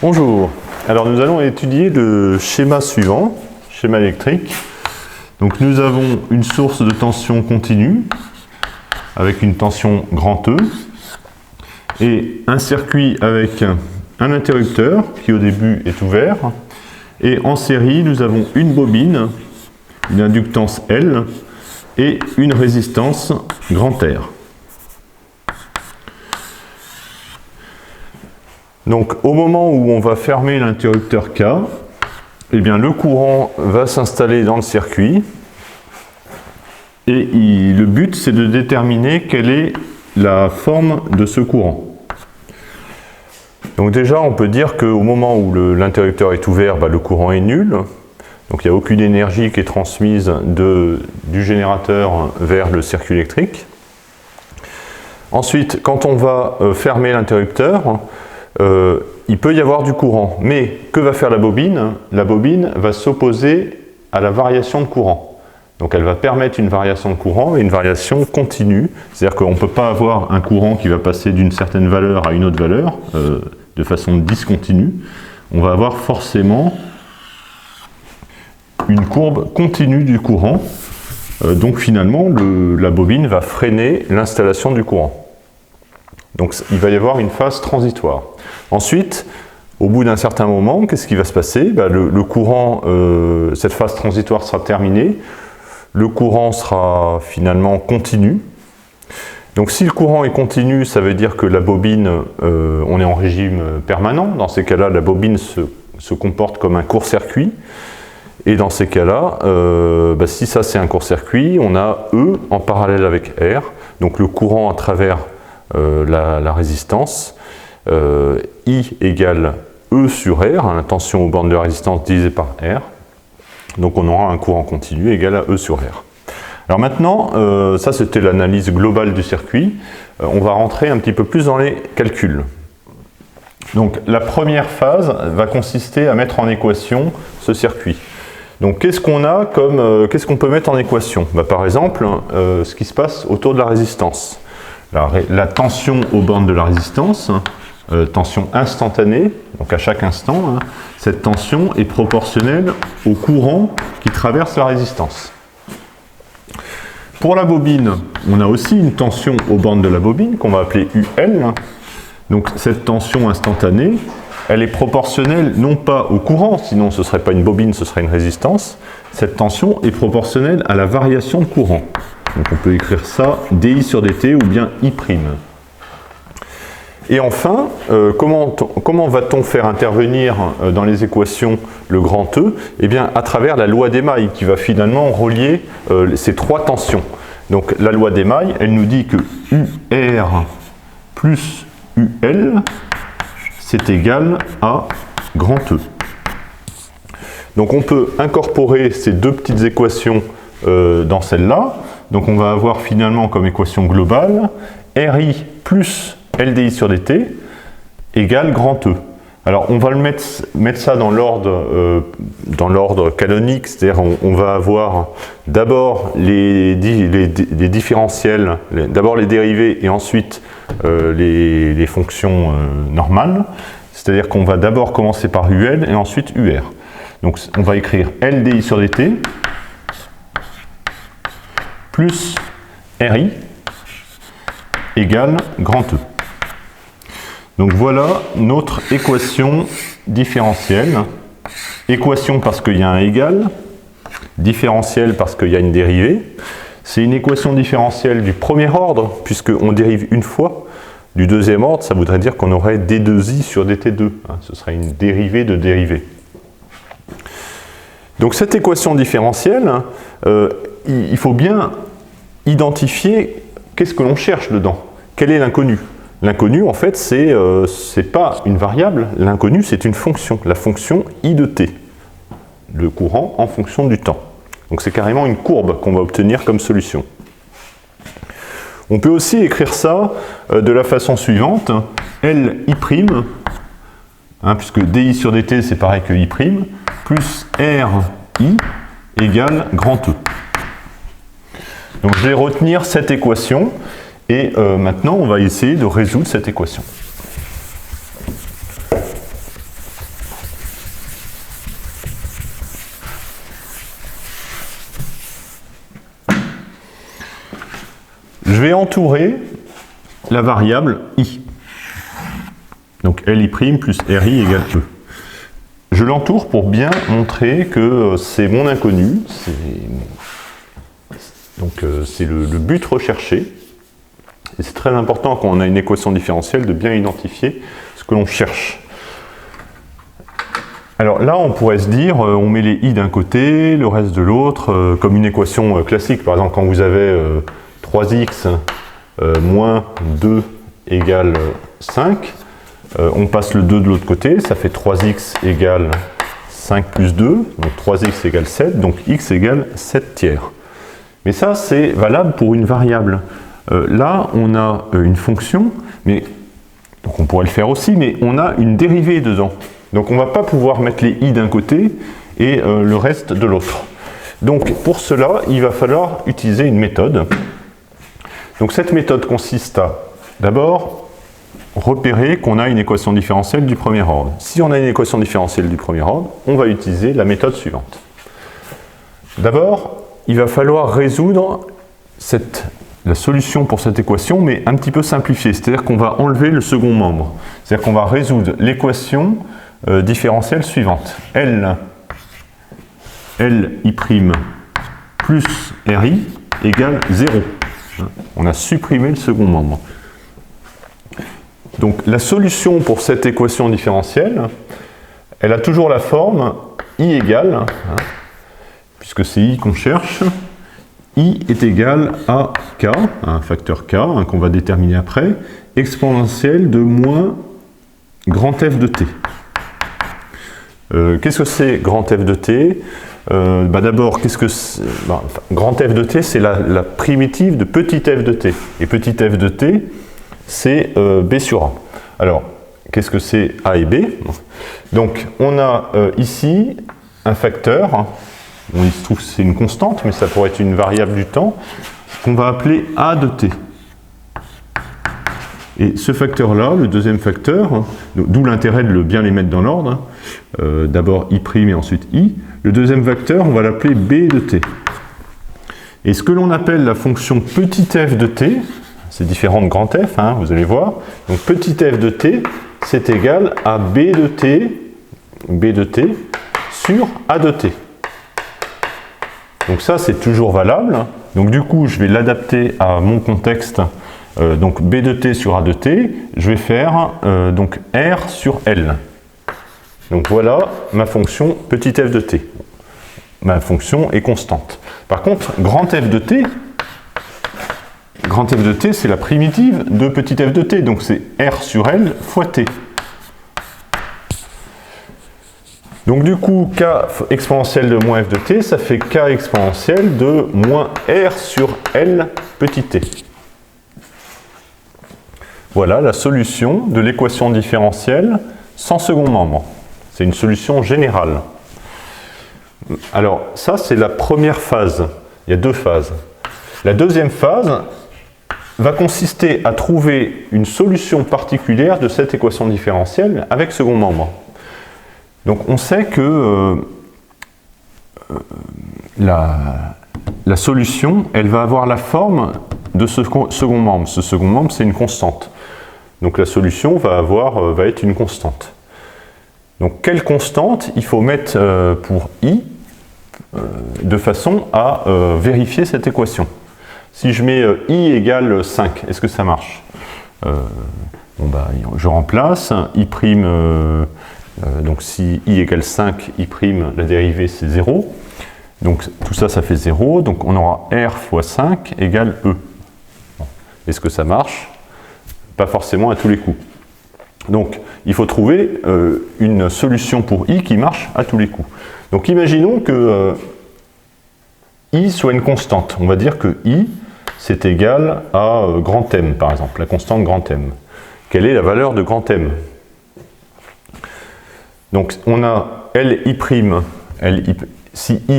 Bonjour. Alors nous allons étudier le schéma suivant, schéma électrique. Donc nous avons une source de tension continue avec une tension grand E et un circuit avec un interrupteur qui au début est ouvert. Et en série, nous avons une bobine, une inductance L et une résistance grand R. Donc au moment où on va fermer l'interrupteur K, eh bien, le courant va s'installer dans le circuit et le but c'est de déterminer quelle est la forme de ce courant. Donc déjà on peut dire qu'au moment où l'interrupteur est ouvert, le courant est nul. Donc il n'y a aucune énergie qui est transmise du générateur vers le circuit électrique. Ensuite, quand on va fermer l'interrupteur, il peut y avoir du courant. Mais que va faire la bobine? La bobine va s'opposer à la variation de courant. Donc elle va permettre une variation de courant et une variation continue. C'est-à-dire qu'on ne peut pas avoir un courant qui va passer d'une certaine valeur à une autre valeur de façon discontinue. On va avoir forcément une courbe continue du courant. Donc finalement, la bobine va freiner l'installation du courant. Donc il va y avoir une phase transitoire. Ensuite, au bout d'un certain moment, qu'est-ce qui va se passer? Le courant, cette phase transitoire sera terminée. Le courant sera finalement continu. Donc si le courant est continu, ça veut dire que la bobine, on est en régime permanent. Dans ces cas-là, la bobine se comporte comme un court-circuit. Et dans ces cas-là, si ça c'est un court-circuit, on a E en parallèle avec R. Donc le courant à travers la résistance, I égale E sur R, la tension aux bornes de résistance divisée par R. Donc on aura un courant continu égal à E sur R. Alors maintenant, ça c'était l'analyse globale du circuit. On va rentrer un petit peu plus dans les calculs. Donc la première phase va consister à mettre en équation ce circuit. Donc qu'est-ce qu'on peut mettre en équation? Par exemple, ce qui se passe autour de la résistance. La tension aux bornes de la résistance, tension instantanée, donc à chaque instant, cette tension est proportionnelle au courant qui traverse la résistance. Pour la bobine, on a aussi une tension aux bornes de la bobine qu'on va appeler UL. Donc cette tension instantanée, elle est proportionnelle non pas au courant, sinon ce ne serait pas une bobine, ce serait une résistance. Cette tension est proportionnelle à la variation de courant. Donc on peut écrire ça dI sur dt ou bien I'. Et enfin, comment va-t-on faire intervenir dans les équations le grand E? Eh bien à travers la loi d'Émaille qui va finalement relier ces trois tensions. Donc la loi d'Émaille, elle nous dit que UR plus UL, c'est égal à grand E. Donc on peut incorporer ces deux petites équations dans celle-là. Donc on va avoir finalement comme équation globale RI plus LDI sur dt égale grand E. Alors on va mettre ça dans l'ordre canonique, c'est-à-dire on va avoir d'abord les différentiels, d'abord les dérivés et ensuite les fonctions normales. C'est-à-dire qu'on va d'abord commencer par UL et ensuite UR. Donc on va écrire LDI sur dt plus RI égale grand E. Donc voilà notre équation différentielle. Équation parce qu'il y a un égal, différentielle parce qu'il y a une dérivée. C'est une équation différentielle du premier ordre, puisqu'on dérive une fois. Du deuxième ordre, ça voudrait dire qu'on aurait d2i sur dt2. Ce serait une dérivée de dérivée. Donc cette équation différentielle, il faut bien identifier qu'est-ce que l'on cherche dedans. Quel est l'inconnu? L'inconnu, en fait, c'est pas une variable. L'inconnu, c'est une fonction, la fonction I de t, le courant en fonction du temps. Donc c'est carrément une courbe qu'on va obtenir comme solution. On peut aussi écrire ça de la façon suivante, LI', puisque DI sur DT c'est pareil que I', plus RI égale grand E. Donc je vais retenir cette équation et maintenant on va essayer de résoudre cette équation. vais entourer la variable i. Donc li' plus ri égale e. Je l'entoure pour bien montrer que c'est mon inconnu, c'est le but recherché. Et c'est très important quand on a une équation différentielle de bien identifier ce que l'on cherche. Alors là, on pourrait se dire, on met les i d'un côté, le reste de l'autre, comme une équation classique. Par exemple, quand vous avez 3x moins 2 égale 5, on passe le 2 de l'autre côté, ça fait 3x égale 5 plus 2, donc 3x égale 7, donc x égale 7 tiers. Mais ça, c'est valable pour une variable. Là, on a une fonction, mais donc on pourrait le faire aussi, mais on a une dérivée dedans. Donc on ne va pas pouvoir mettre les i d'un côté et le reste de l'autre. Donc pour cela, il va falloir utiliser une méthode. Donc cette méthode consiste à, d'abord, repérer qu'on a une équation différentielle du premier ordre. Si on a une équation différentielle du premier ordre, on va utiliser la méthode suivante. D'abord, il va falloir résoudre la solution pour cette équation, mais un petit peu simplifiée. C'est-à-dire qu'on va enlever le second membre. C'est-à-dire qu'on va résoudre l'équation différentielle suivante. Li' plus ri égale 0. On a supprimé le second membre. Donc la solution pour cette équation différentielle, elle a toujours la forme i égale, puisque c'est i qu'on cherche, i est égal à k, un facteur k, qu'on va déterminer après, exponentielle de moins grand f de t. Qu'est-ce que c'est grand f de t? D'abord, grand f de t, c'est la primitive de petit f de t. Et petit f de t, c'est b sur a. Alors, qu'est-ce que c'est a et b? Donc, on a ici un facteur, il se trouve que c'est une constante, mais ça pourrait être une variable du temps, qu'on va appeler a de t. Et ce facteur-là, le deuxième facteur, d'où l'intérêt de bien les mettre dans l'ordre, d'abord i' et ensuite i, le deuxième facteur, on va l'appeler b de t. Et ce que l'on appelle la fonction petit f de t, c'est différent de grand f, vous allez voir, donc petit f de t, c'est égal à b de t sur a de t. Donc ça, c'est toujours valable. Donc du coup, je vais l'adapter à mon contexte. Donc b de t sur a de t, je vais faire donc r sur l. Donc voilà ma fonction petit f de t. Ma fonction est constante. Par contre, grand f de t, c'est la primitive de petit f de t, donc c'est r sur l fois t. Donc du coup, k exponentielle de moins f de t, ça fait k exponentielle de moins r sur l petit t. Voilà la solution de l'équation différentielle sans second membre. C'est une solution générale. Alors ça, c'est la première phase. Il y a deux phases. La deuxième phase va consister à trouver une solution particulière de cette équation différentielle avec second membre. Donc on sait que la solution, elle va avoir la forme de ce second membre. Ce second membre, c'est une constante. Donc la solution va être une constante. Donc quelle constante il faut mettre pour i de façon à vérifier cette équation? Si je mets i égale 5, est-ce que ça marche? Je remplace i', donc si i égale 5, i', la dérivée c'est 0. Donc tout ça, ça fait 0. Donc on aura r fois 5 égale e. Est-ce que ça marche? Pas forcément à tous les coups. Donc il faut trouver une solution pour i qui marche à tous les coups. Donc imaginons que i soit une constante. On va dire que i, c'est égal à grand M, par exemple, la constante grand M. Quelle est la valeur de grand M? Donc on a li', si i